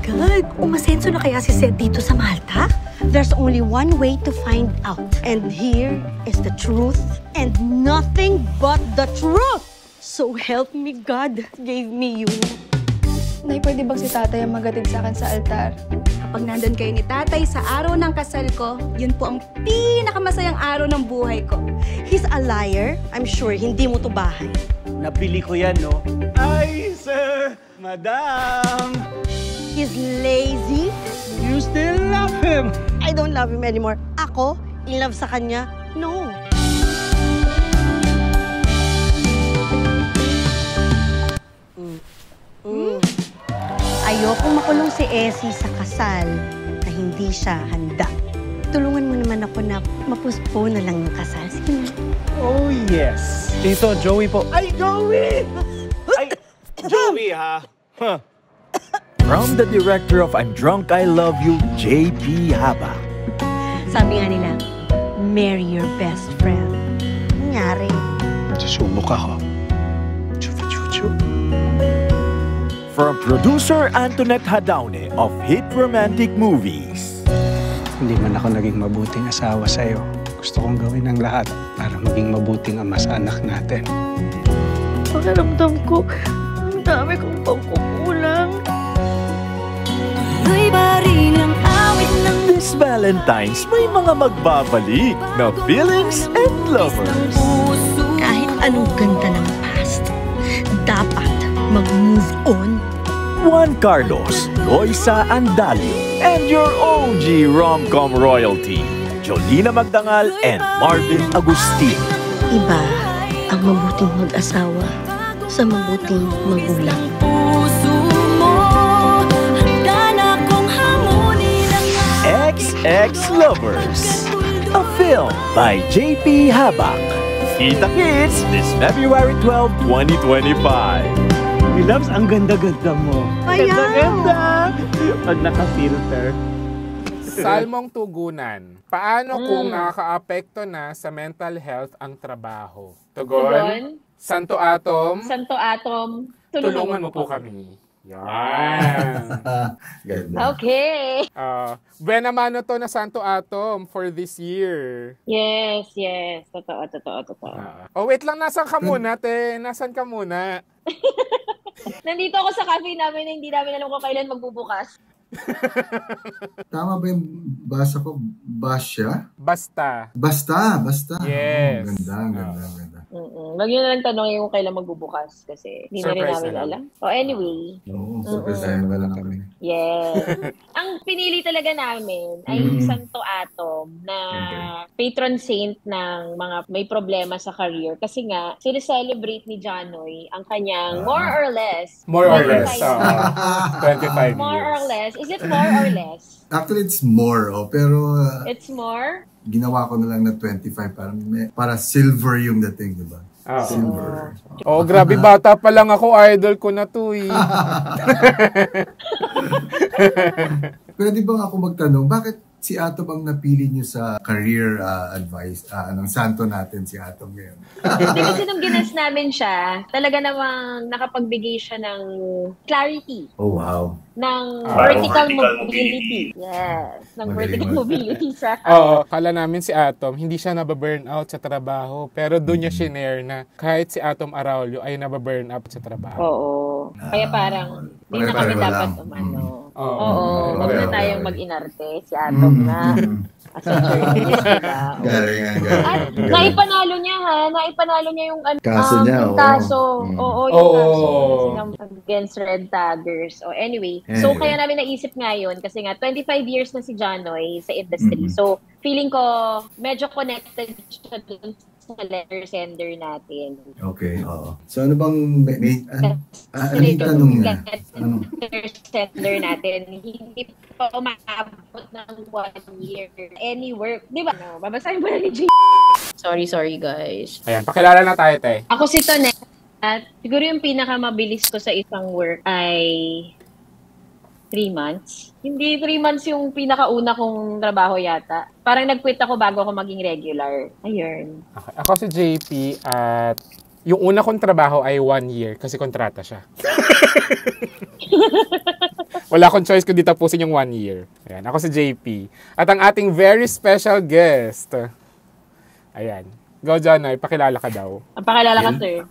God! Umasenso na kaya si Seth dito sa Malta? There's only one way to find out. And here is the truth and nothing but the truth. So help me God gave me you. Nay, pwede bang si tatay ang magatid sa akin sa altar? Kapag nandun kayo ni tatay sa araw ng kasal ko, yun po ang pinakamasayang araw ng buhay ko. He's a liar. I'm sure hindi mo to bahay. Nabili ko yan, no? Ay, sir! Madam! He's lazy. You still love him! I don't love him anymore. Ako, in love sa kanya? No. Ayokong makulong si Essie sa kasal na hindi siya handa. Tulungan mo naman ako na mapuspone na lang yung kasal. Sige na. Oh, yes. Tito, Joey po. Ay, Joey! Ay, Joey, ha? Huh. From the director of I'm Drunk, I Love You, J.P. Habak. Sabi nga nila, marry your best friend. Nangyari. Susubok ako. Chuchu-chuchu. From producer Antoinette Hadaune of Hit Romantic Movies. Hindi man ako naging mabuting asawa sa'yo. Gusto kong gawin ang lahat para maging mabuting ama sa anak natin. Pakiramdam ko, ang dami kong pagkukulang. This Valentine's, may mga magbabalik na feelings and lovers. Kahit anong ganda ng past, dapat mag-move on. Juan Carlos, Loisa Andalio, and your OG rom-com royalty, Jolina Magdangal and Marvin Agustin. Iba ang mabuting mag-asawa sa mabuting magulang. Ex-Lovers, a film by J.P. Habak. Kita-kits this February 12, 2025. Loves, ang ganda-ganda mo. Ayaw! Ganda-ganda! Pag naka-filter. Salmong tugunan. Paano kung nakaka-apekto na sa mental health ang trabaho? Tugon? Santo Atom? Santo Atom, Tulungan mo po kami. Yan. Okay. Buena mano to na Santo Atom for this year. Yes. Totoo. Wait lang. Nasaan ka muna, te? Nasaan ka muna? Nandito ako sa cafe namin na hindi namin alam kung kailan magbubukas. Tama ba yung basa ko? Basya? Basta. Oh, Yes. ganda. Wag nyo na lang tanongin kung kailan magbubukas kasi hindi na rin namin alam. Anyway. Oo, surprise na lang kami. Yes. Ang pinili talaga namin ay Santo Atom na patron saint ng mga may problema sa career. Kasi nga, sineselebrate ni Janoy ang kanyang more or less. 25 years. More or less. Is it more or less? Actually, it's more, pero... It's more? Ginawa ko na lang na 25 para silver yung dating, di ba? Silver. Grabe, bata pa lang ako, idol ko na to eh. Pwede bang ako magtanong, bakit si Atom ang napili niyo sa career advice? Anong santo natin si Atom ngayon? Hindi kasi nung ginas namin siya, talaga namang nakapagbigay siya ng clarity. Oh, wow. Ng vertical mobility. Yes. Ng vertical mobility sa... Kala namin si Atom, hindi siya nababurnout sa trabaho. Pero doon niya shinare na kahit si Atom Araulio ay nababurn out sa trabaho. Oo. Kaya parang, hindi na kami dapat umano. Oo. Huwag na tayong mag-inarte. Si Atom na. As a journalist, diba? Galing. At naipanalo niya Naipanalo niya yung kaso niya. Yung kaso. Yung kaso. Against Red Taggers. Anyway. So, kaya namin naisip ngayon kasi nga 25 years na si Janoy sa industry. So, feeling ko medyo connected siya dun sa letter sender natin. Okay, So, ano bang ano yung tanong niya? Letter sender natin, hindi pa umabot ng 1 year. Any work. Di ba? Babasahin mo na ni J. Sorry guys. Ayan, pakilala na tayo, te. Ako si Tonette. At siguro yung pinakamabilis ko sa isang work ay 3 months. Hindi 3 months yung pinakauna kong trabaho yata. Parang nag-quit ako bago ako maging regular. Ayun. Okay. Ako si JP at yung una kong trabaho ay 1 year kasi kontrata siya. Wala akong choice kundi tapusin yung 1 year. Ayan, ako si JP. At ang ating very special guest. Ayan. Go, Janoy, pakilala ka daw. Ang pakilala ka, sir.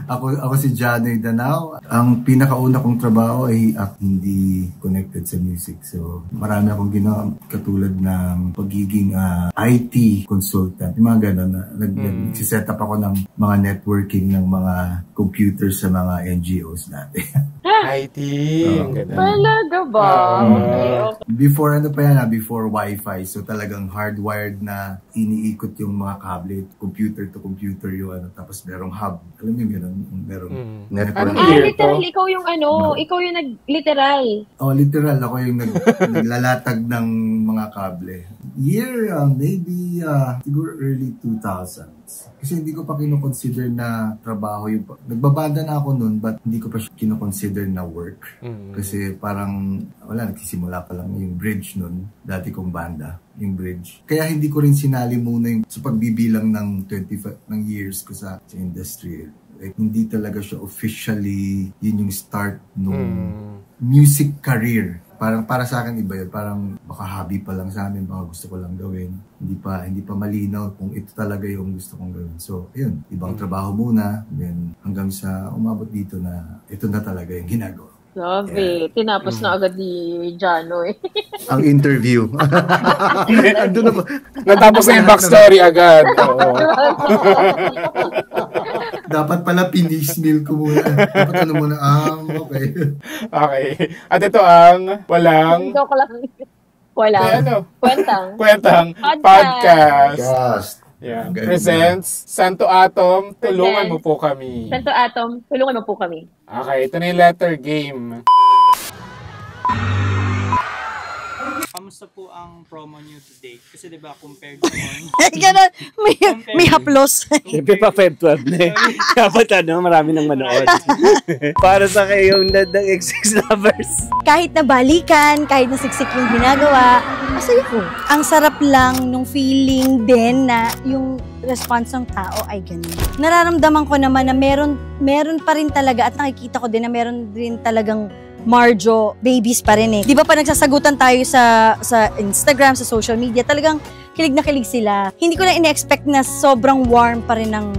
ako si Janoy Danao. Ang pinakauna kong trabaho ay hindi connected sa music. So, marami akong ginawa katulad ng pagiging IT consultant. Yung mga gano'n. Nag-set up ako ng mga networking ng mga computers sa mga NGOs natin. IT. Talaga ba? Okay. Before Wi-Fi. So, talagang hardwired na iniikot yung mga kable, computer to computer yung tapos merong hub. Alam mo yung gano'n? Merong network. Literal, ikaw yung ikaw yung nag-literal. Literal. Ako yung naglalatag ng mga kable. Year, maybe, siguro early 2000s. Kasi hindi ko pa kinoconsider na trabaho yung... Nagbabanda na ako noon, but hindi ko pa kinoconsider na work. Kasi parang, nagsisimula pa lang yung bridge noon. Dati kong banda, yung bridge. Kaya hindi ko rin sinali muna yung sa pagbibilang ng 25 ng years ko sa industry. Like, hindi talaga siya officially, yun yung start nung music career. Parang para sa akin iba yun. Parang baka hobby pa lang sa amin, baka gusto ko lang gawin. Hindi pa malinaw kung ito talaga yung gusto kong gawin. So, ayun, ibang trabaho muna. Then hanggang sa umabot dito na ito na talaga yung ginagawa. Grabe, tinapos na agad ni Janoy. Ang interview. Andun na ba? Natapos na yung backstory agad. Dapat pala pinismil ko muna. Dapat muna, okay. Okay. At ito ang walang... Walang. Kwentang podcast. Yeah. Ganda. Presents Santo Atom, tulungan mo po kami. Santo Atom, tulungan mo po kami. Okay, ito na yung letter game. Kamusta po ang promo niyo today? Kasi diba, compared to noon. Ganun, may haplos. Siyempre pa 5-12 na eh. Dapat marami nang manood. Para sa kayong ng XX lovers. Kahit na balikan, kahit na siksik yung ginagawa, masaya ko. Ang sarap lang nung feeling din na yung response ng tao ay ganun. Nararamdaman ko naman na meron pa rin talaga at nakikita ko din na meron din talagang Marjo babies pa rin eh. Di ba pa nagsasagutan tayo sa Instagram, sa social media, talagang kilig na kilig sila. Hindi ko na ina-expect na sobrang warm pa rin ng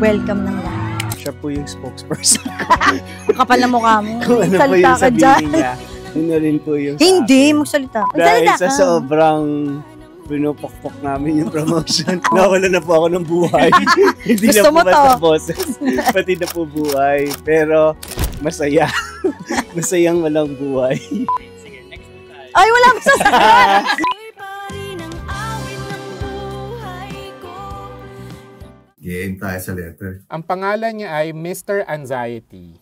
welcome ng lahat. Siya po yung spokesperson. Kapal na mukha mo. Kung ano po yung sabihin niya, yun na rin po yung hindi, magsalita. Dahil sa sobrang pinupokpok namin yung promotion. Nawala na po ako ng buhay. Hindi na po basta boses. Pati na po buhay. Pero masaya. Masayang walang buhay. Sige, next po tayo. Ay, wala akong sasabihin! Game tayo sa letter. Ang pangalan niya ay Mr. Anxiety.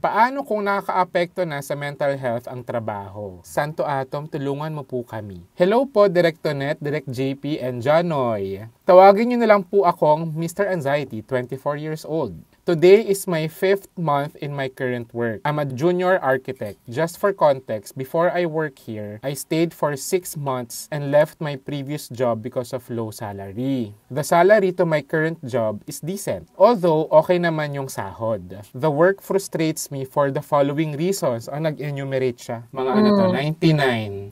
Paano kung nakaka-apekto na sa mental health ang trabaho? Santo Atom, tulungan mo po kami. Hello po, Direct Tonet, Direct JP, and Janoy. Tawagin niyo na lang po akong Mr. Anxiety, 24 years old. Today is my 5th month in my current work. I'm a junior architect. Just for context, before I work here, I stayed for 6 months and left my previous job because of low salary. The salary to my current job is decent, although okay naman yung sahod. The work frustrates me for the following reasons. Nag-enumerate siya. Mga 99.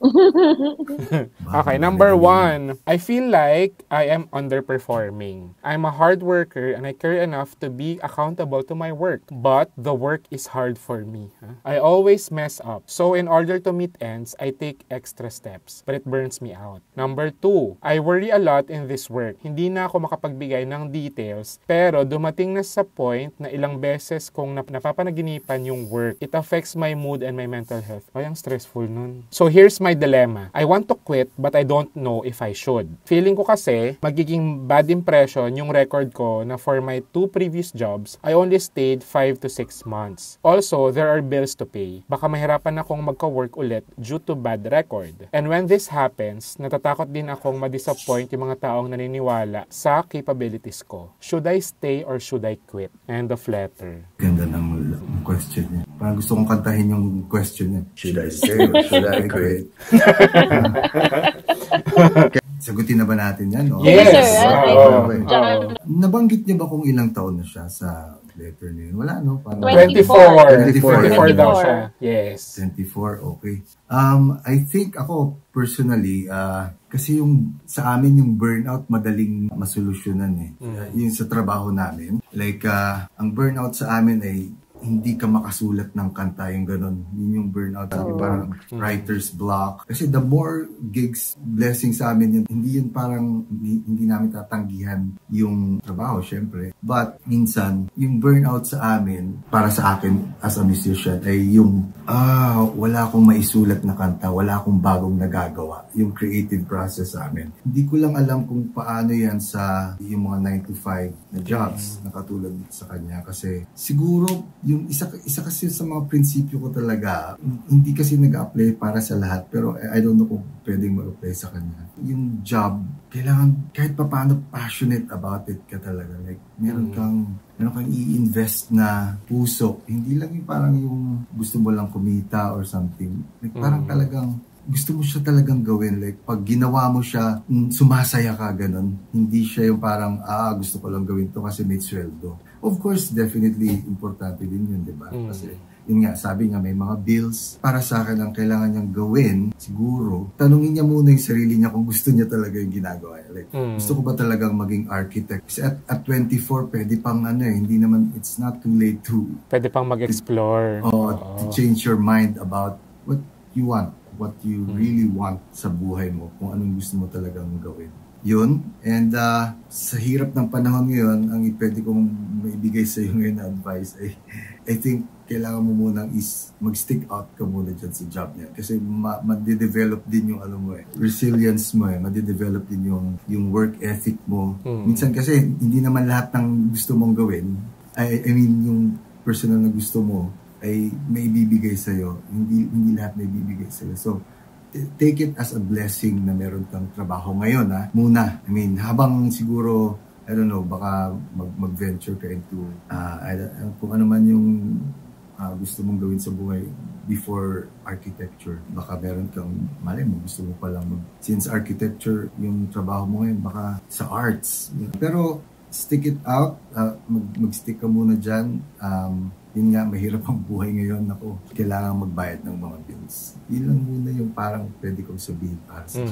Okay, number 1. I feel like I am underperforming. I'm a hard worker and I care enough to be accountable to my work, but the work is hard for me. I always mess up. So in order to meet ends, I take extra steps, but it burns me out. Number 2, I worry a lot in this work. Hindi na ako makapagbigay ng details, pero dumating na sa point na ilang beses kong napapanaginipan yung work. It affects my mood and my mental health. Ay, ang stressful nun. So here's my dilemma. I want to quit, but I don't know if I should. Feeling ko kasi, magiging bad impression yung record ko na for my 2 previous jobs, I only stayed 5 to 6 months. Also, there are bills to pay. Baka mahirapan akong magka-work ulit due to bad record. And when this happens, natatakot din akong ma-disappoint yung mga taong naniniwala sa capabilities ko. Should I stay or should I quit? End of letter. Ganda ng question niya. Parang gusto kong kantahin yung question niya. Should I stay or should I quit? Sagutin na ba natin yan? O? Yes! sir. Okay. John, Nabanggit niya ba kung ilang taon na siya sa letter na yun? Wala, no? Parang 24 24 daw siya. Yes. 24, okay. I think ako, personally, kasi yung sa amin yung burnout madaling masolusyonan eh. Yung sa trabaho namin. Like, ang burnout sa amin ay hindi ka makasulat ng kanta, yung ganun. Yun yung burnout. Parang writer's block. Kasi the more gigs, blessing sa amin yun, hindi yun parang, hindi namin tatanggihan yung trabaho, syempre. But, minsan, yung burnout sa amin, para sa akin as a musician, ay yung, wala akong maisulat na kanta, wala akong bagong nagagawa. Yung creative process sa amin. Hindi ko lang alam kung paano yan sa yung mga 9 to 5 na jobs, na katulad sa kanya. Kasi, siguro, yung isa kasi sa mga prinsipyo ko talaga, hindi kasi nag-apply para sa lahat, pero I don't know kung pwedeng mag-apply sa kanya. Yung job, kailangan kahit pa paano passionate about it ka talaga. Like, meron kang i-invest na puso. Hindi lang yung parang yung gusto mo lang kumita or something. Like, parang talagang gusto mo siya talagang gawin. Like, pag ginawa mo siya, sumasaya ka, ganun. Hindi siya yung parang, gusto ko lang gawin to kasi may sweldo. Of course, definitely, importante din yun, di ba? Kasi, yun nga, sabi nga, may mga bills. Para sa akin, ang kailangan niyang gawin, siguro, tanungin niya muna yung sarili niya kung gusto niya talaga yung ginagawa. Like, gusto ko ba talagang maging architect? Kasi at 24, pwede pang hindi naman, it's not too late to... Pwede pang mag-explore. To change your mind about what you want. What you really want sa buhay mo, kung anong gusto mo talagang gawin. Yun. And sa hirap ng panahon ngayon, ang pwede kong maibigay sa iyo ngayon na advice ay, I think, kailangan mo munang mag-stick out ka muna dyan sa job niya. Kasi ma-develop din yung resilience mo ma-develop din yung work ethic mo. Minsan kasi, hindi naman lahat ng gusto mong gawin, I mean, yung personal na gusto mo, ay may ibibigay sa'yo. Hindi lahat may ibibigay sa'yo. So, take it as a blessing na meron kang trabaho ngayon, muna. I mean, habang siguro, I don't know, baka mag-venture ka into, kung ano man yung gusto mong gawin sa buhay before architecture. Baka meron kang, malay mo, gusto mo palang since architecture, yung trabaho mo ngayon, baka sa arts. Pero, stick it out. Mag-stick ka muna dyan. Yun nga, mahirap ang buhay ngayon. Ako, kailangan magbayad ng mga bills. Yun lang muna yung parang pwede kong sabihin para sa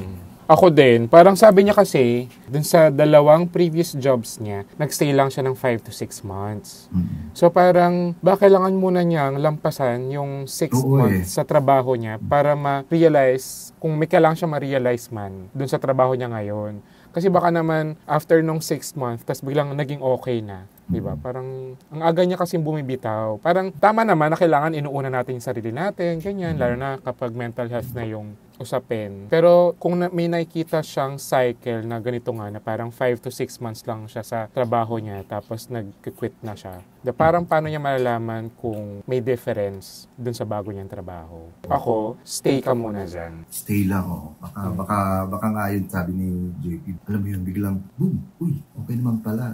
Ako din, parang sabi niya kasi, dun sa 2 previous jobs niya, nagstay lang siya ng 5 to 6 months. So parang, baka kailangan muna niyang lampasan yung 6 months sa trabaho niya para ma-realize, kung may kailangan siya ma-realize man, dun sa trabaho niya ngayon. Kasi baka naman, after nung 6 months, tas biglang naging okay na. Diba? Parang, ang aga niya kasing bumibitaw. Parang, tama naman na kailangan inuuna natin yung sarili natin, ganyan, lalo na kapag mental health na yung usapin. Pero, kung may nakikita siyang cycle na ganito nga, na parang 5 to 6 months lang siya sa trabaho niya, tapos nag-quit na siya. Parang, paano niya malalaman kung may difference dun sa bago niyang trabaho? Ako, stay ka muna dyan. Stay lang, Baka nga yun, sabi ni JP, alam mo yun, biglang, boom, uy, okay naman pala.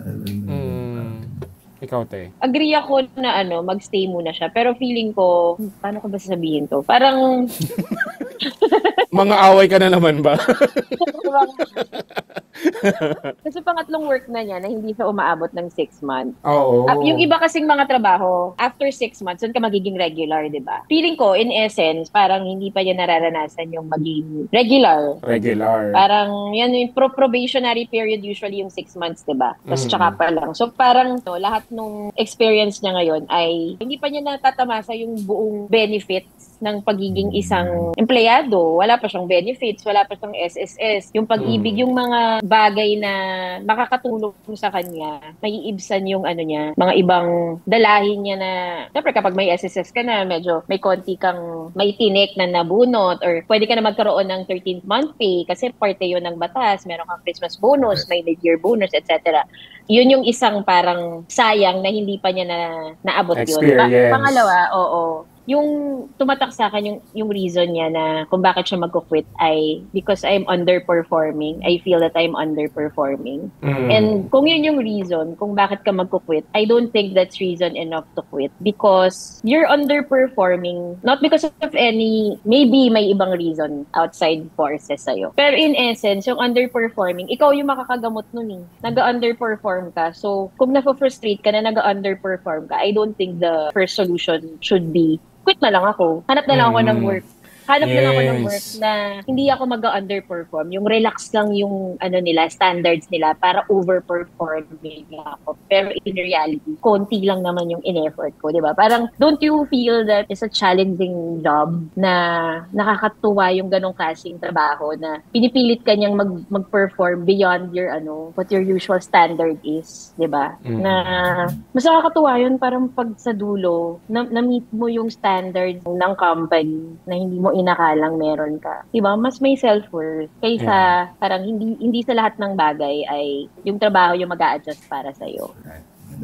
Ikaw, te. Agree ako na magstay muna siya. Pero feeling ko, paano ko ba sasabihin to? Parang... Mga away ka na naman ba? Kasi pangatlong work na niya na hindi siya umaabot ng 6 months. Oo. Yung iba kasing mga trabaho, after 6 months, doon ka magiging regular, di ba? Feeling ko, in essence, parang hindi pa niya nararanasan yung maging regular. Parang, yan yung probationary period, usually yung 6 months, di ba? Tapos tsaka pa lang. So parang lahat nung experience niya ngayon ay hindi pa niya natatamasa yung buong benefits ng pagiging isang empleyado. Wala pa siyang benefits, wala pa siyang SSS. Yung pag-ibig, yung mga bagay na makakatulong sa kanya, maiibsan yung niya, mga ibang dalahin niya na, syempre kapag may SSS ka na, medyo may konti kang may tinik na nabunot or pwede ka na magkaroon ng 13th month pay kasi parte yun ng batas, meron kang Christmas bonus, may mid-year bonus, etc. Yun yung isang parang sayang na hindi pa niya naabot yun. Pangalawa, yung tumatak sa akin yung reason niya na kung bakit siya magko-quit ay because I'm underperforming. I feel that I'm underperforming. And kung yun yung reason kung bakit ka magko-quit, I don't think that's reason enough to quit because you're underperforming not because of any, maybe may ibang reason outside forces sa'yo. Pero in essence, yung underperforming, ikaw yung makakagamot nun eh. Nag-underperform ka. So, kung na-frustrate ka na nag-underperform ka, I don't think the first solution should be quit na lang ako. Hanap na lang ako ng work. Hanap na lang ako ng work na hindi ako mag-underperform. Yung relax lang yung standards nila para overperform nila ako. Pero in reality, konti lang naman yung in-effort ko, di ba? Parang, don't you feel that it's a challenging job na nakakatuwa yung ganong klaseng trabaho na pinipilit ka niyang mag-perform beyond your, what your usual standard is, di ba? Na, mas nakakatuwa yun parang pag sa dulo, na-meet mo yung standards ng company na hindi mo inakalang meron ka. Diba? Mas may self-worth kaysa parang hindi sa lahat ng bagay ay yung trabaho yung mag-a-adjust para sa'yo.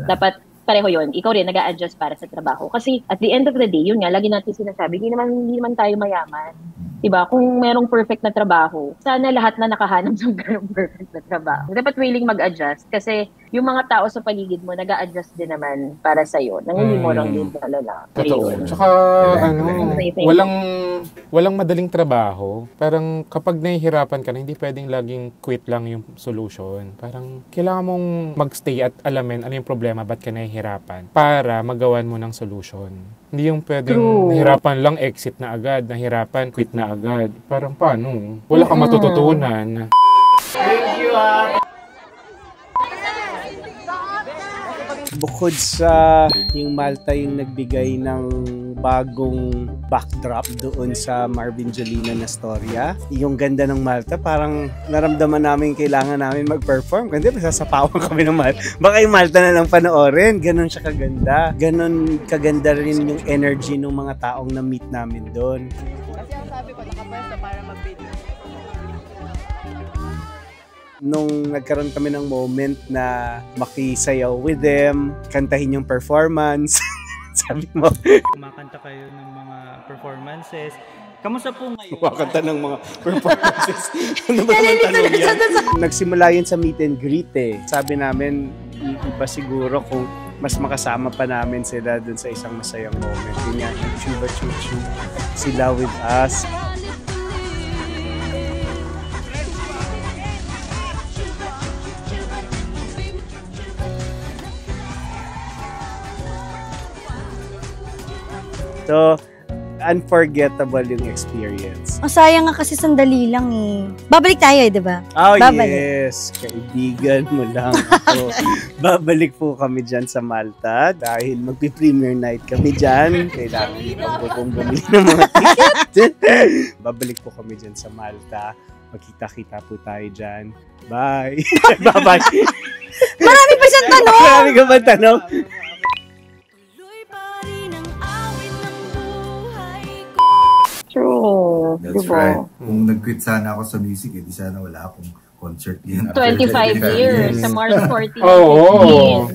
Dapat pareho yun. Ikaw rin nag-a-adjust para sa trabaho. Kasi at the end of the day, yun nga, lagi natin sinasabi, hindi naman tayo mayaman. Diba? Kung merong perfect na trabaho, sana lahat na nakahanap ng perfect na trabaho. Dapat willing mag-adjust kasi yung mga tao sa paligid mo nag-a-adjust din naman para sa'yo. Nang hindi mo lang din talaga. Totoo. Tsaka, walang madaling trabaho. Parang kapag nahihirapan ka na, hindi pwedeng laging quit lang yung solution. Parang kailangan mong magstay at alamin ano yung problema, ba't ka nahihirapan para magawan mo ng solution. Hindi yung pwedeng nahirapan lang, exit na agad, nahirapan, quit na agad. Parang paano? Wala kang matututunan. Thank you, Bukod sa yung Malta yung nagbigay ng bagong backdrop doon sa Marvin Jolina na storya, yung ganda ng Malta, parang naramdaman namin kailangan namin mag-perform. Kasi sasapawan kami ng Malta. Baka yung Malta na lang panoorin. Ganon siya kaganda. Ganon kaganda rin yung energy ng mga taong na-meet namin doon. Kasi ang sabi ko, nakapwesto para mag-video. Nung nagkaroon kami ng moment na makisayaw with them, kantahin yung performance, sabi mo, kumakanta kayo ng mga performances. Kamusta po ngayon? Kumakanta ng mga performances. Ano ba naman tanong yan? Nagsimula yun sa meet and greet eh. Sabi namin, iba siguro kung mas makasama pa namin sila dun sa isang masayang moment. Yun nga, chuba chuchu, sila with us. So, unforgettable yung experience. Ang sayang nga kasi sandali lang eh. Babalik tayo eh, di ba? Oh, yes. Kaibigan mo lang ako. Babalik po kami dyan sa Malta dahil magpi-premiere night kami dyan. Kailangan po pong bumili ng mga ticket. Babalik po kami dyan sa Malta. Magkita-kita po tayo dyan. Bye! Bye-bye! Marami pa siyang tanong! Marami ka ba tanong? True. That's right. Kung nag-quit sana ako sa music, di sana wala akong concert yun. 25 years sa March 14. Oo. True.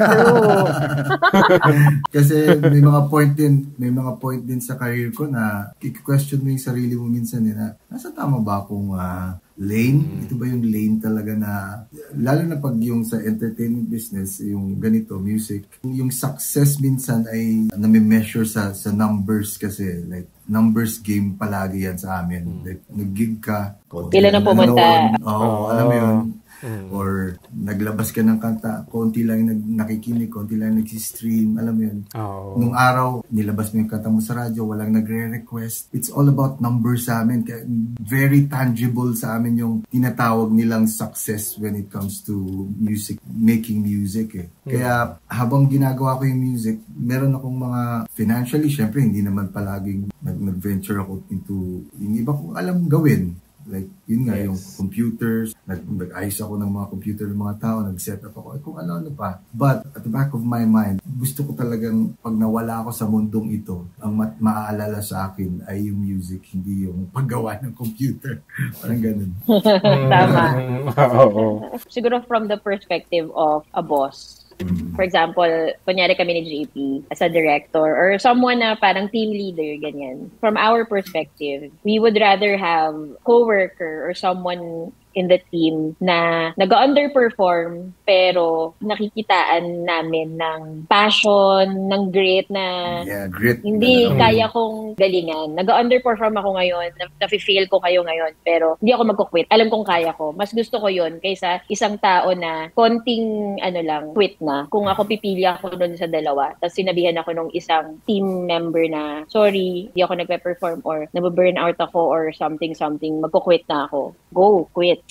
Kasi may mga point din sa career ko na i-question mo yung sarili mo minsan na nasa tama ba akong lane? Ito ba yung lane talaga na, lalo na pag yung sa entertainment business, yung ganito, music, yung success minsan ay nami-measure sa numbers kasi, like, numbers game palagi yan sa amin. Like, nag-gig ka, ilan na pumunta. Oo, alam mo yun. Or naglabas ka ng kanta, konti lang yung nakikinig, konti lang nag-stream, alam mo yun. Nung araw, nilabas mo yung kanta mo sa radyo, walang nagre-request. It's all about numbers sa amin. Kaya very tangible sa amin yung tinatawag nilang success when it comes to music, making music eh. Kaya habang ginagawa ko yung music, meron akong mga financially, syempre hindi naman palaging nag-venture ako into yung iba kong alam gawin. Like, yun nga, yung computers, nag-ayos ako ng mga computer ng mga tao, nag-set up ako, kung ano-ano pa. But, at the back of my mind, gusto ko talagang, pag nawala ako sa mundong ito, ang maaalala sa akin ay yung music, hindi yung paggawa ng computer. Parang ganun. Tama. Siguro from the perspective of a boss, For example, kunyari kami ni JP as a director or someone na parang team leader, ganyan. From our perspective, we would rather have coworker or someone in the team na nag-underperform pero nakikitaan namin ng passion, ng grit na grit. Hindi kaya kong galingan. Nag-underperform ako ngayon, na-feel ko kayo ngayon, pero hindi ako magko-quit. Alam kong kaya ko. Mas gusto ko yun kaysa isang tao na konting quit na. Kung ako pipili ako doon sa dalawa, tapos sinabihan ako nung isang team member na, sorry, hindi ako nagpe-perform or nababurn out ako or something, magko-quit na ako. Go, quit.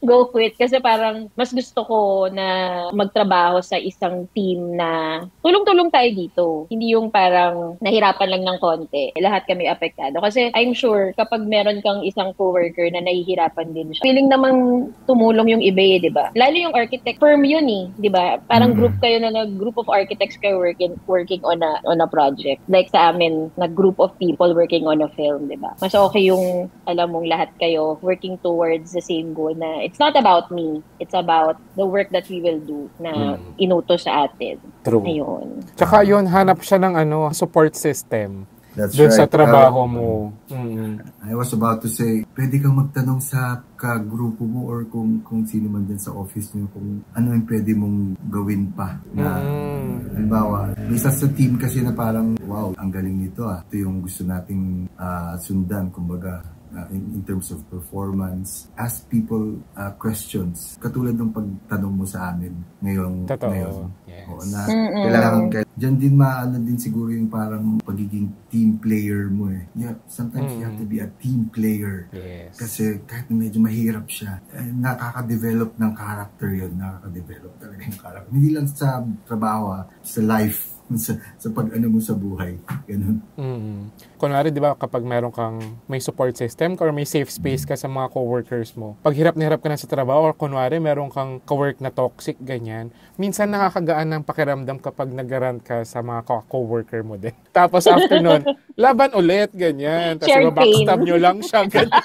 Go quit. Kasi parang mas gusto ko na magtrabaho sa isang team na tulong-tulong tayo dito. Hindi yung parang nahirapan lang ng konti. Lahat kami apektado. Kasi I'm sure kapag meron kang isang coworker na nahihirapan din siya, feeling namang tumulong yung iba di ba? Lalo yung architect, firm yun di ba? Parang group kayo group of architects kayo working on a project. Like sa amin, group of people working on a film, di ba? Mas okay yung alam mong lahat kayo working towards the same goal na it's not about me, it's about the work that we will do na inutos sa atin. True. Ayun. Tsaka yun, hanap siya ng support system. That's doon right. Sa trabaho mo. I was about to say, pwede kang magtanong sa ka-grupo mo or kung sino man din sa office niyo kung ano yung pwede mong gawin pa. Na, halimbawa, isa sa team kasi na parang, wow, ang galing nito Ito yung gusto nating sundan, kumbaga. In terms of performance, ask people questions. Katulad ng pagtanong mo sa amin ngayon. Yes. Oo, na kailangan diyan din maano din siguro yung parang pagiging team player mo Yeah, sometimes you have to be a team player. Yes. Kasi kahit medyo mahirap siya, nakaka-develop ng character yun. Nakaka-develop talaga yung character. Hindi lang sa trabaho, sa life. Sa pag-ano mo sa buhay. Ganun. Kunwari, di ba, kapag may support system or may safe space ka sa mga coworkers mo, pag hirap na hirap ka na sa trabaho or kunwari, meron kang cowork na toxic, ganyan, minsan nakakagaan ng pakiramdam kapag nag-rant ka sa mga coworker mo din. Tapos after nun, laban ulit, ganyan. Tapos backstab nyo lang siya, ganyan.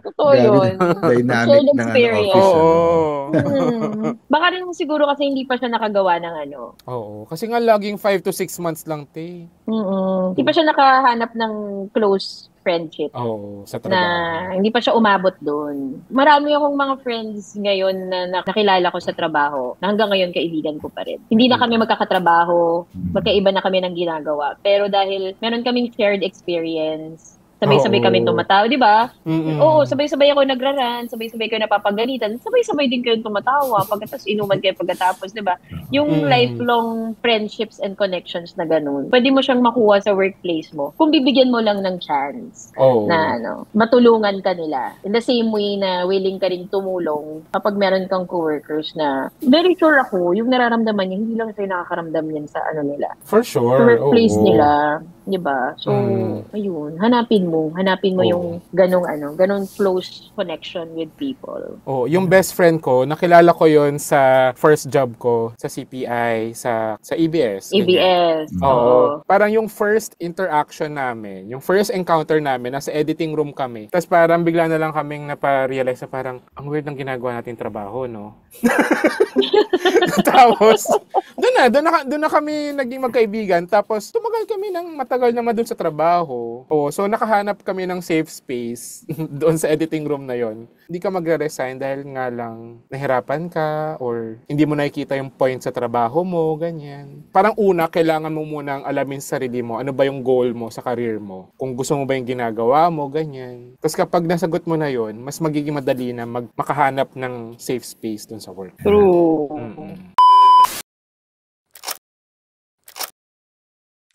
Totoo yun. Dynamic ng office. Baka rin siguro kasi hindi pa siya nakagawa ng Oo. Kasi nga laging 5 to 6 months lang, te. Hindi pa siya nakahanap ng close friendship. Oo, sa trabaho. Na hindi pa siya umabot doon. Marami akong mga friends ngayon na nakilala ko sa trabaho na hanggang ngayon kaibigan ko pa rin. Hindi na kami magkakatrabaho, magkaiba na kami ng ginagawa. Pero dahil meron kaming shared experience, sabay-sabay kami tumatawa, di ba? Oo, sabay-sabay ako nagraran, sabay-sabay kayo napapagalitan, sabay-sabay din kayo tumatawa, pagkatapos inuman kayo pagkatapos, di ba? Yung lifelong friendships and connections na ganun, pwede mo siyang makuha sa workplace mo kung bibigyan mo lang ng chance na matulungan ka nila. In the same way na willing ka rin tumulong kapag meron kang coworkers na very sure ako, yung nararamdaman niya, hindi lang sa'yo nakakaramdam yan sa nila. For sure. Sa workplace nila. Diba? So, ayun, hanapin mo yung ganong close connection with people. Yung best friend ko, nakilala ko yon sa first job ko sa CPI, sa EBS. EBS. Oo. Parang yung first interaction namin, yung first encounter namin, nasa editing room kami. Tapos parang bigla na lang kaming naparealize na parang, ang weird ng ginagawa natin trabaho, no? Tapos, doon na kami naging magkaibigan. Tapos, tumagal kami ng matagal naman doon sa trabaho. So nakahanap kami ng safe space doon sa editing room na yon. Hindi ka magre-resign dahil nga lang nahirapan ka or hindi mo nakikita yung point sa trabaho mo, ganyan. Parang una, kailangan mo munang alamin sa sarili mo, ano ba yung goal mo sa career mo. Kung gusto mo ba yung ginagawa mo, ganyan. Tapos kapag nasagot mo na yon, mas magiging madali na makahanap ng safe space doon sa work. True.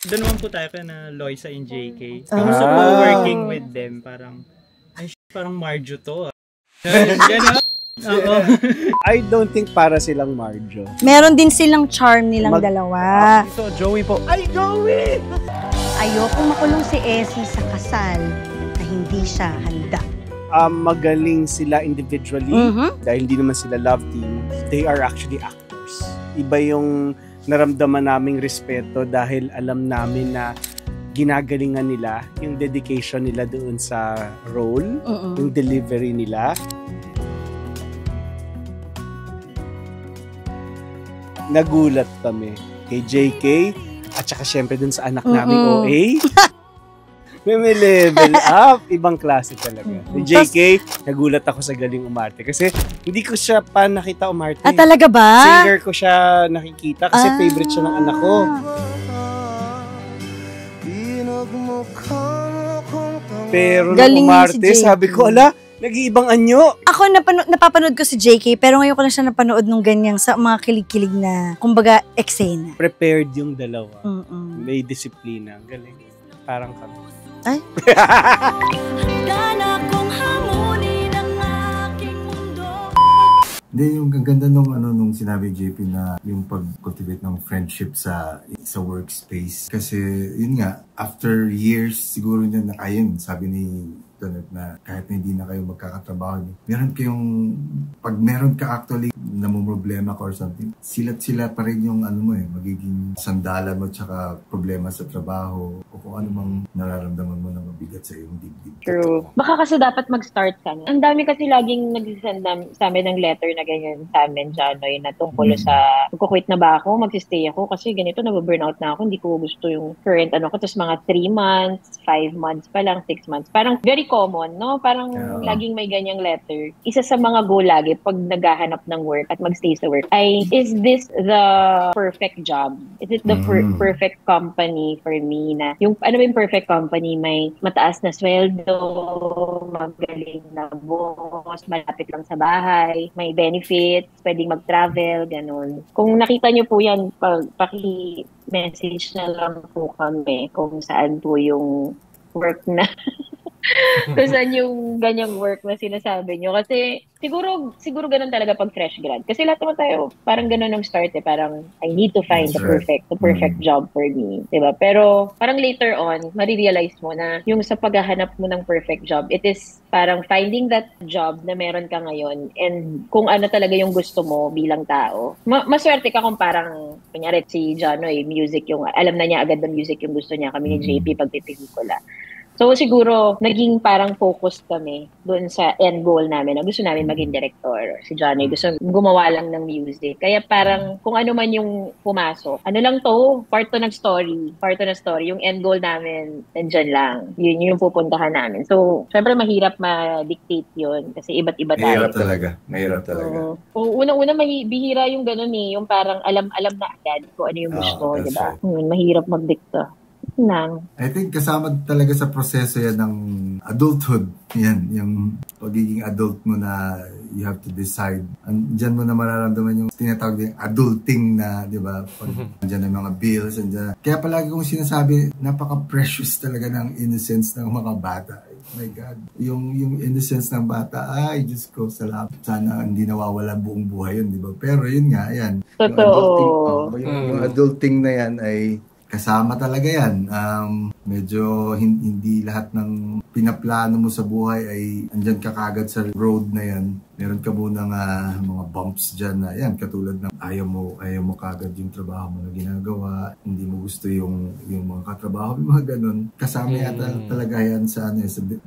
Doon naman po tayo na Loisa and JK. Kamusta po working with them? Parang, parang Marjo to. I don't think para silang Marjo. Meron din silang charm nilang dalawa. So, Joey po. Ay, Joey! Ayoko makulong si Essie sa kasal na hindi siya handa. Magaling sila individually dahil hindi naman sila love team. They are actually actors. Iba yung naramdaman naming respeto dahil alam namin na ginagalingan nila, yung dedication nila doon sa role, yung delivery nila. Nagulat kami kay JK at saka syempre dun sa anak naming OA. May level up. Ibang klase talaga. Kay JK, nagulat ako sa galing umarte. Kasi hindi ko siya pa nakita umarte. Talaga ba? Singer ko siya nakikita kasi favorite siya ng anak ko. Pero nung umarte, sabi ko, ala, nag-iibang anyo. Ako, napapanood ko si JK, pero ngayon ko na siya napanood nung ganyan sa mga kilig-kilig na, kumbaga, eksena. Prepared yung dalawa. May disiplina. Galing. Parang kami. Ay? Hindi, yung ganda nung sinabi JP na yung pag-cultivate ng friendship sa workspace. Kasi, yun nga, after years, siguro niya na ayun, sabi ni Tonet na kahit na hindi na kayo magkakatrabaho, pag meron ka actually namumroblema ka or something, sila pa rin yung magiging sandalan mo tsaka problema sa trabaho o kung ano mang nararamdaman mo na mabigat sa iyong dibdib. True. Baka kasi dapat mag-start ka na. Ang dami kasi laging nagsisend sa amin ng letter na ganyan sa amin, Janoy, na tungkol sa magkukwit na ba ako, magsistay ako kasi ganito, nag-burnout na ako, hindi ko gusto yung current ko. Tapos mga 3 months, 5 months pa lang, 6 months. Parang very common, no? Parang laging may ganyang letter. Isa sa mga goal lagi pag naghahanap ng work at magstay sa work ay, is this the perfect job? Is it the perfect company for me na yung ano yung perfect company? May mataas na sweldo, magaling na boss, malapit lang sa bahay, may benefits, pwedeng mag-travel, ganun. Kung nakita niyo po yan, paki-message na lang po kami kung saan po yung work na kung saan yung ganyang work na sinasabi nyo. Kasi siguro ganun talaga pag fresh grad. Kasi lahat naman tayo, parang ganun ang start parang I need to find the perfect job for me. Diba? Pero parang later on, marirealize mo na yung sa paghahanap mo ng perfect job, it is parang finding that job na meron ka ngayon and kung ano talaga yung gusto mo bilang tao. Maswerte ka kung parang, kunyari si Janoy, music yung, alam na niya agad na music yung gusto niya. Kami ni JP pagpipelikula. So siguro, naging parang focused kami doon sa end goal namin na gusto namin maging director. Si Johnny gusto gumawa lang ng music. Kaya parang kung ano man yung pumasok, ano lang to, part to ng story. Yung end goal namin, nandyan lang. Yun yung pupuntahan namin. So, syempre mahirap ma-dictate yun kasi iba't iba tayo. Mahirap talaga. Unang-una, bihira yung ganun yung parang alam na agad kung ano yung gusto, di ba? Mahirap mag-dicta. I think kasama talaga sa proseso yan ng adulthood. Yan, yung pagiging adult mo na you have to decide. Diyan mo na mararamdaman yung tinatawag din adulting na, di ba? Pag dyan ang mga bills. Kaya palagi kong sinasabi, napaka-precious talaga ng innocence ng mga bata. Oh my God. Yung innocence ng bata, ay, Diyos ko, salamat. Sana hindi nawawala buong buhay yun, di ba? Pero yun nga, yan. Totoo. Yung adulting na yan ay kasama talaga yan. Medyo hindi lahat ng pinaplano mo sa buhay ay andyan ka kagad sa road na yan. Meron ka munang mga bumps dyan na yan, katulad ng ayaw mo kagad yung trabaho mo na ginagawa, hindi mo gusto yung mga katrabaho, mga ganun. Kasama yata talaga yan sa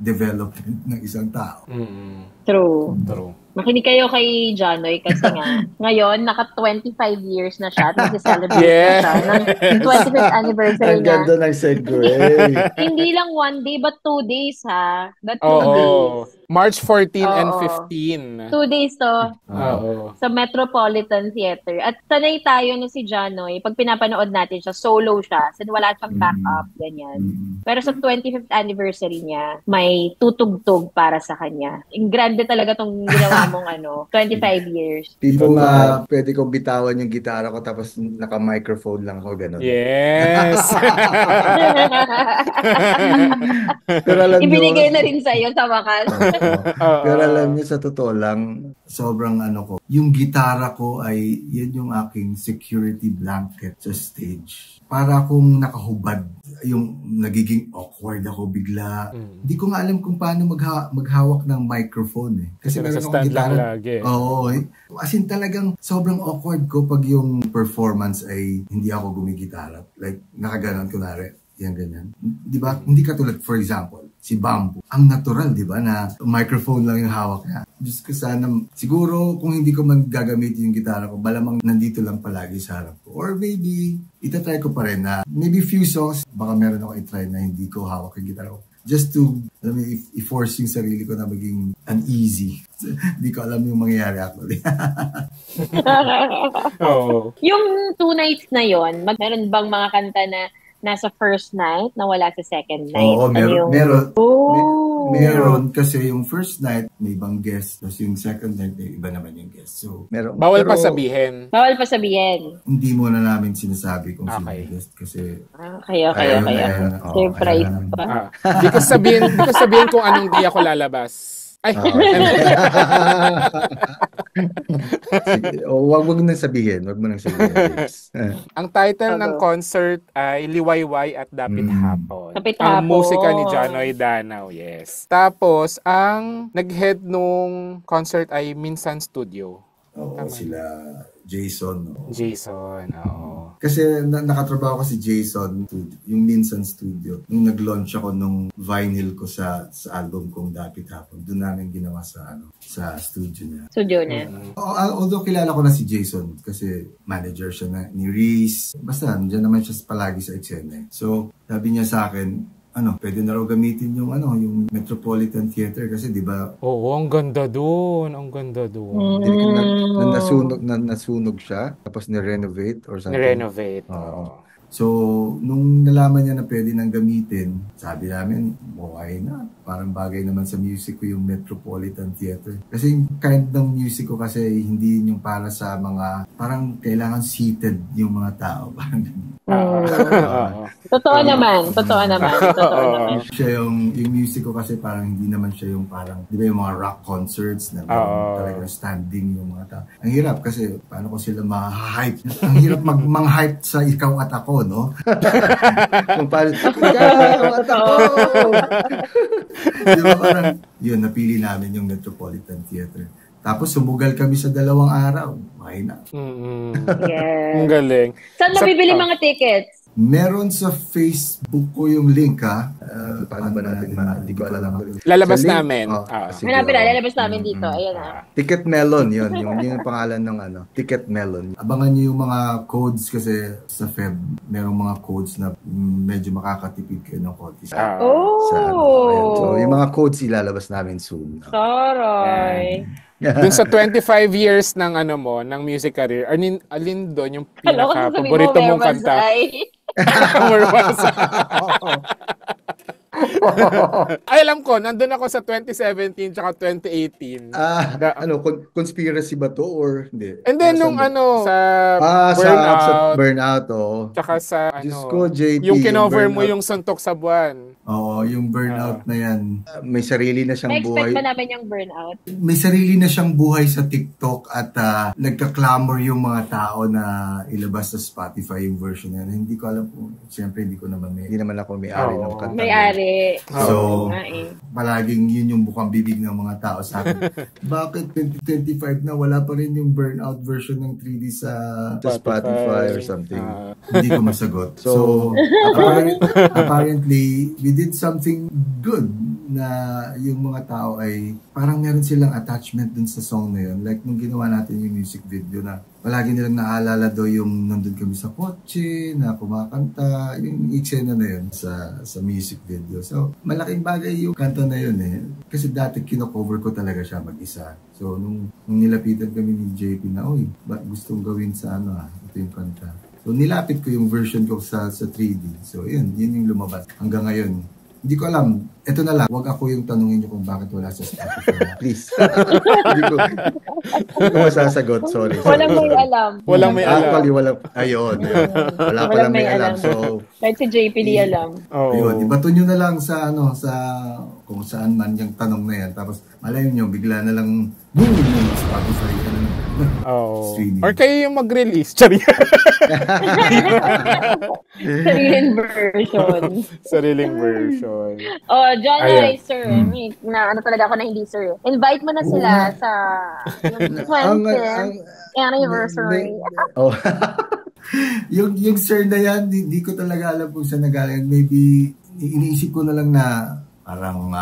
development ng isang tao. True. Makinig kayo kay Janoy kasi nga, ngayon, naka 25 years na siya at mag-celebrate na siya ng 25th anniversary niya. Ang ganda ng segue. Hindi lang 1 day, but 2 days ha. But 2 days. March 14 and 15. 2 days to. Sa Metropolitan Theater. At sanay tayo na si Janoy, pag pinapanood natin siya, solo siya. So wala siyang backup, ganyan. Pero sa 25th anniversary niya, may tutugtog para sa kanya. Grande talaga tong ginawa mong 25 years. Tipo pwede kong bitawan yung gitara ko tapos naka-microphone lang ako, gano'n. Yes! Pero alam ibinigay na rin sa'yo sa wakas. Pero alam niyo, sa totoo lang, sobrang yung gitara ko ay, yan yung aking security blanket sa stage. Para akong nakahubad, yung nagiging awkward ako bigla. Hindi ko nga alam kung paano maghawak ng microphone Kasi meron akong gitara. Oo. As in talagang sobrang awkward ko pag yung performance ay hindi ako gumigitara. Like, nakaganon kunwari. yan ganyan. Di ba? Hindi katulad, for example, si Bamboo. Ang natural, di ba, na microphone lang yung hawak niya. Diyos ko sana, siguro kung hindi ko man gagamitin yung gitara ko, malamang nandito lang palagi sa harap ko. Or maybe, itatry ko pa rin na maybe few songs, baka meron ako itry na hindi ko hawak yung gitara ko. Just to, alam mo, i-force yung sarili ko na maging uneasy. Hindi ko alam yung mangyayari actually. Oh. Yung 2 nights na yon, meron bang mga kanta na nasa first night na wala sa second night? Oo, meron. Oh. Meron kasi yung first night may ibang guest, tapos yung second night may iba naman yung guest. So, meron. Bawal pa sabihin. Bawal pa sabihin. Hindi muna namin sinasabi kung sino yung guest kasi kaya. Surprise pa. Di ko sabihin kung anong di ako lalabas. Ay. Wag mo nang sabihin. Ang title ng concert ay Liwayway at Dapit Hapon. Dapit Ang Hapon. musika ni Janoy Danao, yes. Tapos, ang nag-head nung concert ay Minsan Studio. Oo, sila Jason. Oo. Kasi nakatrabaho ko si Jason, yung Minsan Studio. Nung nag-launch ako nung vinyl ko sa album kong Dapit Hapon, doon namin ginawa sa studio niya. Although kilala ko na si Jason kasi manager siya ni Reese. Basta, nandiyan naman siya palagi sa eksena. So, sabi niya sa akin, pwede na raw gamitin yung Metropolitan Theater kasi 'di ba? Oo, ang ganda doon. Nasunog siya tapos ni-renovate or something. Ni-renovate. So, nung nalaman niya na pwede nang gamitin, sabi namin, why not? Parang bagay naman sa music ko yung Metropolitan Theater. Kasi yung kind ng music ko kasi hindi yung para sa mga, parang kailangan seated yung mga tao. Totoo naman. Siya yung music ko kasi parang hindi naman siya yung parang, di ba yung mga rock concerts na talagang standing yung mga tao. Ang hirap kasi paano ko sila ma-hype. Ang hirap mang-hype sa ikaw at ako, no? Kung paano, ikaw at ako! Di ba parang, yun, napili namin yung Metropolitan Theater. Tapos sumugal kami sa 2 araw. Why not? Yes. Ang galing. Saan nabibili mga tickets? Meron sa Facebook ko yung link, ha? Paano ba natin? Hindi ko alam. Lalabas namin. Lalabas namin dito. Ayan na. Ticket Melon, yun. Yung pangalan ng Ticket Melon. Abangan nyo yung mga codes kasi sa Feb, merong mga codes na medyo makakatipid kayo ng konti. So, yung mga codes ilalabas namin soon. Sorry. Dun sa 25 years ng ng music career, alin doon yung pinaka-paborito mong kanta? Ay, alam ko, nandun ako sa 2017 tsaka 2018. Conspiracy ba to or hindi? And then nung sa Burnout, tsaka sa Diyos ko, JP, yung kinover mo yung Suntok sa Buwan. Oo, yung Burnout na yan. May sarili na siyang buhay. Na-expect ba namin yung Burnout? May sarili na siyang buhay sa TikTok at nagka-clamor yung mga tao na ilabas sa Spotify yung version na yan. Hindi ko alam po. Siyempre, hindi naman ako may-ari ng kanta. May-ari. So, palaging yun yung bukang bibig ng mga tao sa akin. Bakit 2025 na wala pa rin yung Burnout version ng 3D sa Spotify or something? Hindi ko masagot. So apparently, we did something good na yung mga tao ay parang meron silang attachment dun sa song na yun. Like nung ginawa natin yung music video na palagi nilang naalala daw yung nandun kami sa kotse, na kumakanta, yung eksena na yun sa music video. So, malaking bagay yung kanta na yun eh. Kasi dati kino-cover ko talaga siya mag-isa. So, nung nilapitan kami ni JP na, gustong gawin sa ito yung kanta. So, nilapit ko yung version ko sa 3D. So, yun yung lumabas. Hanggang ngayon, hindi ko alam. Ito na lang. Huwag ako yung tanungin nyo kung bakit wala sa Spotify. Please. Hindi ko masasagot. Sorry. Walang may alam. Actually, ayun. Wala palang may alam. So, kahit si JP di alam. Ayun. Ibato nyo na lang sa kung saan man yung tanong na yan. Tapos, malayo nyo, bigla na lang, boom! Spotify ka na lang. Streaming. Or kayo yung mag-release. Sariling version. John Ray, sir. Talaga ako na hindi, sir. Invite mo na sila sa 20th anniversary. yung sir na yan, di ko talaga alam kung saan nagaling. Maybe, iniisip ko na lang na parang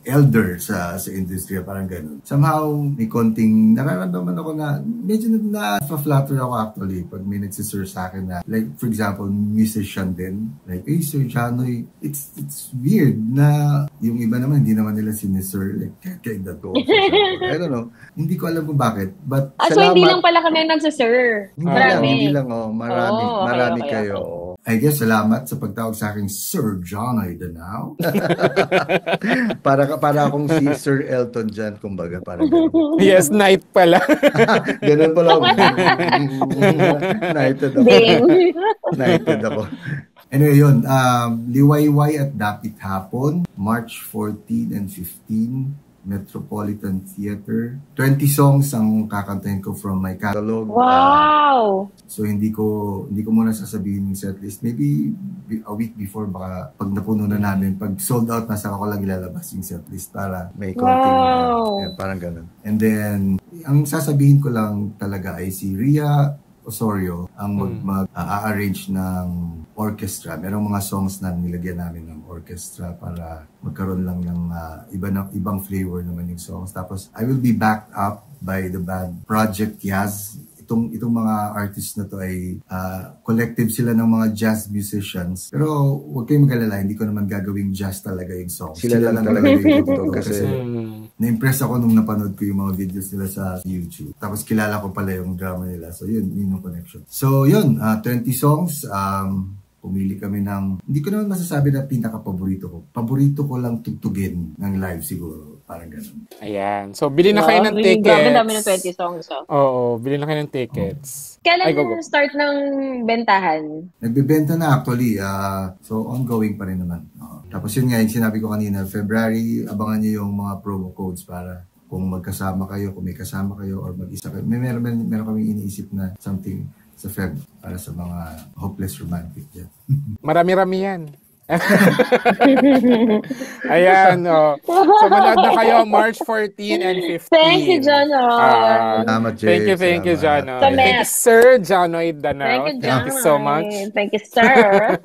elder sa industry, parang ganun. Somehow, may konting nararamdaman ako na medyo na-flatter ako actually pag may nagsisir sa akin na, like, for example, musician din. Like, hey, Sir Janoy, it's weird na yung iba naman, hindi naman nila sinisir, like, kaya ko. I don't know. Hindi ko alam kung bakit. But, so hindi lang pala kami nagsisir. Hindi lang. Marami kayo. I guess salamat sa pagtawag sa akin Sir Janoy Danao. para akong si Sir Elton John, kumbaga, parang ganun. Yes, night pala. Ganun pala. Nighted ako. Anyway, yun. Liwayway at Dapit Hapon, March 14 and 15. Metropolitan Theater. 20 songs ang kakantahin ko from my catalog. Wow! So hindi ko muna sasabihin yung setlist. Maybe a week before, baka pag napuno na namin, pag sold out na, saka ko lang ilalabas yung setlist para may konting parang ganun. And then, ang sasabihin ko lang talaga ay si Ria Osorio ang mag-arrange ng orchestra. Merong mga songs na nilagyan namin ng orchestra para magkaroon lang ng ibang flavor naman yung songs. Tapos, I will be backed up by the band Project Yaz. Itong mga artists na to ay collective sila ng mga jazz musicians. Pero huwag kayong mag-alala, hindi ko naman gagawing jazz talaga yung songs. Sila lang talaga yung totoo. Kasi na-impress ako nung napanood ko yung mga videos nila sa YouTube. Tapos kilala ko pala yung drama nila. So yun yung connection. So yun, 20 songs. Pumili kami ng, hindi ko naman masasabi na pinaka-paborito ko. Paborito ko lang tugtugin ng live siguro. Parang ganun. Ayan. So, bili na kayo ng tickets. Grabe dami ng 20 songs. Oo, bili na kayo ng tickets. Kailan start ng bentahan? Nagbebenta na actually. So, ongoing pa rin naman. Tapos yun nga, yung sinabi ko kanina, February, abangan niyo yung mga promo codes para kung magkasama kayo, kung may kasama kayo, or mag-isa kayo. Meron kaming iniisip na something sa Feb para sa mga hopeless romantic dyan. Marami-rami yan. Ayan, so manood na kayo March 14 and 15. Thank you, Janoy. Salamat, Jay. Thank you, Janoy. Thank you, Sir Janoy Danao. Thank you so much. Thank you, sir.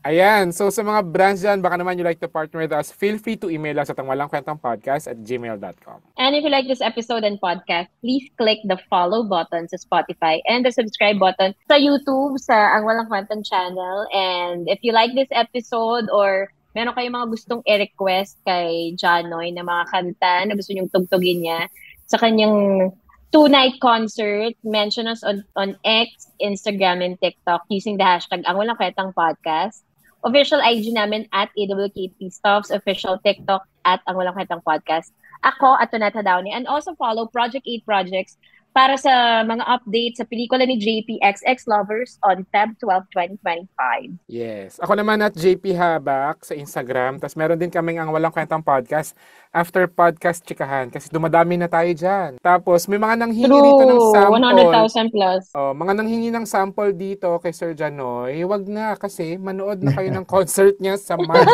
Ayan, so sa mga brands dyan, baka naman you like to partner with us, feel free to email us at angwalangkwentangpodcast@gmail.com. And if you like this episode and podcast, please click the follow button sa Spotify and the subscribe button sa YouTube, sa Ang Walang Kwentang channel. And if you like this episode or meron kayong mga gustong i-request kay Janoy na mga kanta na gusto nyong tugtugin niya sa kanyang 2-night concert, mention us on X, Instagram, and TikTok using the hashtag Ang Walang Kwentang Podcast. Official IG namin at AWKP Stuffs, official TikTok at Ang Walang Kwentang Podcast. Ako at Tonetta Downey. And also follow Project 8 Projects para sa mga updates sa pelikula ni JP XX Lovers on Feb 12, 2025. Yes. Ako naman at JP Habak sa Instagram. Tapos meron din kaming Ang Walang Kwentang Podcast after podcast chikahan kasi dumadami na tayo dyan. Tapos may mga nanghingi dito ng sample. 100,000 plus. Mga nanghingi ng sample dito kay Sir Janoy. Wag na kasi manood na kayo ng concert niya sa March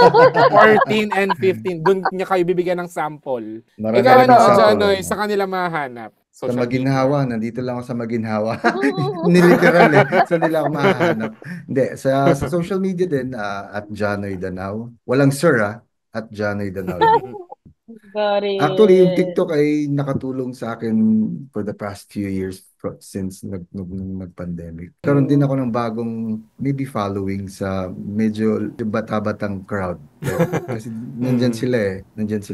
14 and 15. Doon niya kayo bibigyan ng sample. Ikaw Janoy, sa kanila mahanap. Sa Maginhawa, nandito lang ako sa Maginhawa. Niliteral Sa nila ako mahanap. Hindi, sa social media din, at Janoy Danao. Walang sir at Janoy Danao. Actually, yung TikTok ay nakatulong sa akin for the past few years since nag-pandemic. Karoon din ako ng bagong maybe following sa medyo bata-batang crowd. Kasi nandyan sila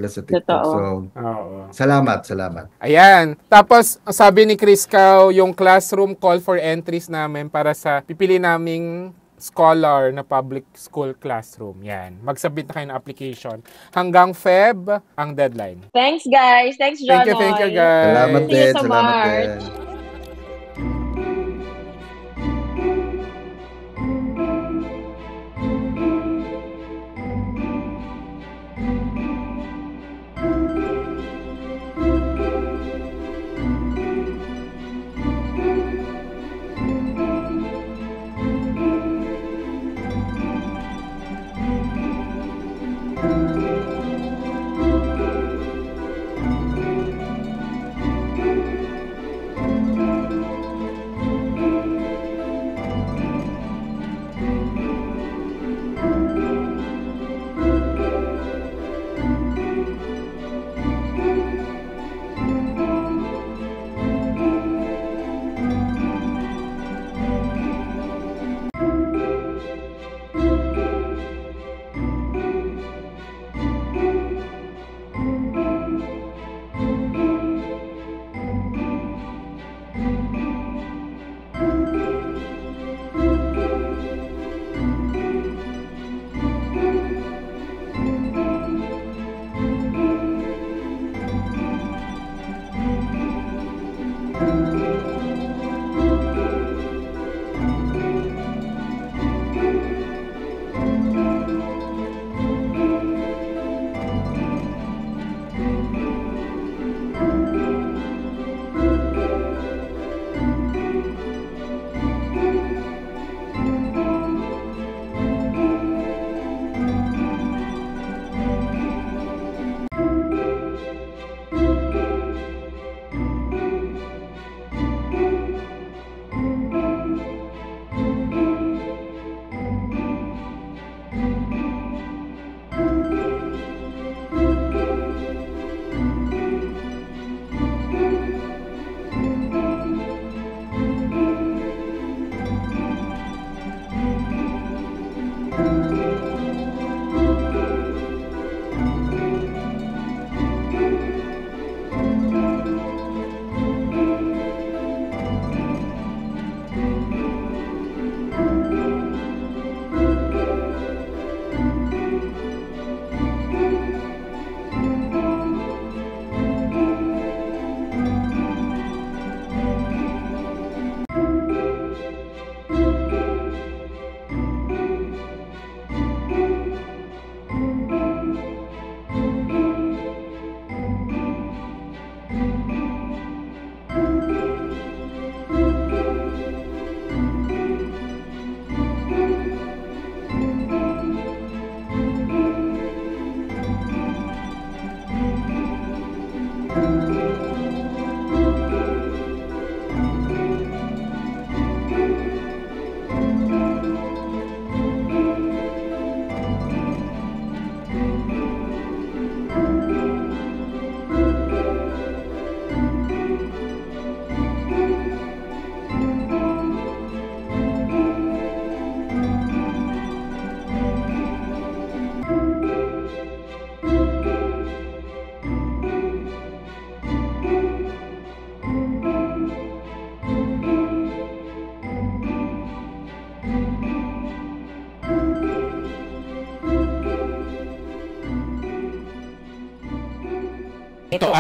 sa TikTok. So, salamat. Ayan. Tapos, sabi ni Chris Cao, yung classroom call for entries namin para sa pipili naming scholar na public school classroom. Yan. Mag-submit na kayo ng application. Hanggang Feb ang deadline. Thanks, guys. Thanks, Janoy. Thank you, guys. Salamat din. Salamat din. Ito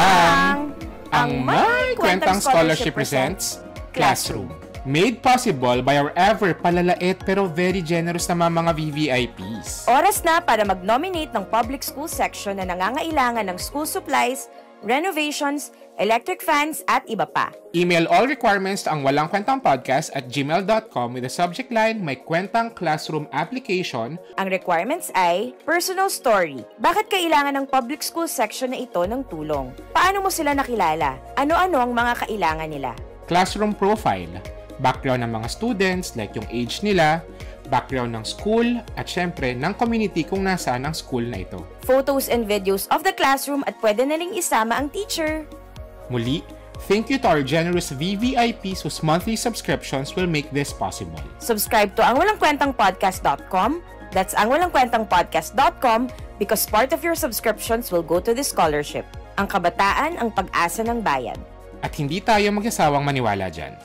ang My Kwentang Scholarship presents Classroom. Made possible by our ever palalait pero very generous na mga VVIPs. Oras na para mag-nominate ng public school section na nangangailangan ng school supplies, renovations, electric fans, at iba pa. Email all requirements to ang walangkwentangpodcast@gmail.com with the subject line, My Kwentang Classroom Application. Ang requirements ay personal story. Bakit kailangan ng public school section na ito ng tulong? Paano mo sila nakilala? Ano-ano ang mga kailangan nila? Classroom profile. Background ng mga students, like yung age nila, background ng school, at syempre ng community kung nasaan ang school na ito. Photos and videos of the classroom at pwede na ring isama ang teacher. Muli, thank you to our generous VVIPs whose monthly subscriptions will make this possible. Subscribe to angwalangkwentangpodcast.com. That's angwalangkwentangpodcast.com because part of your subscriptions will go to this scholarship. Ang kabataan ang pag-asa ng bayan. At hindi tayo magsasawang maniwala dyan.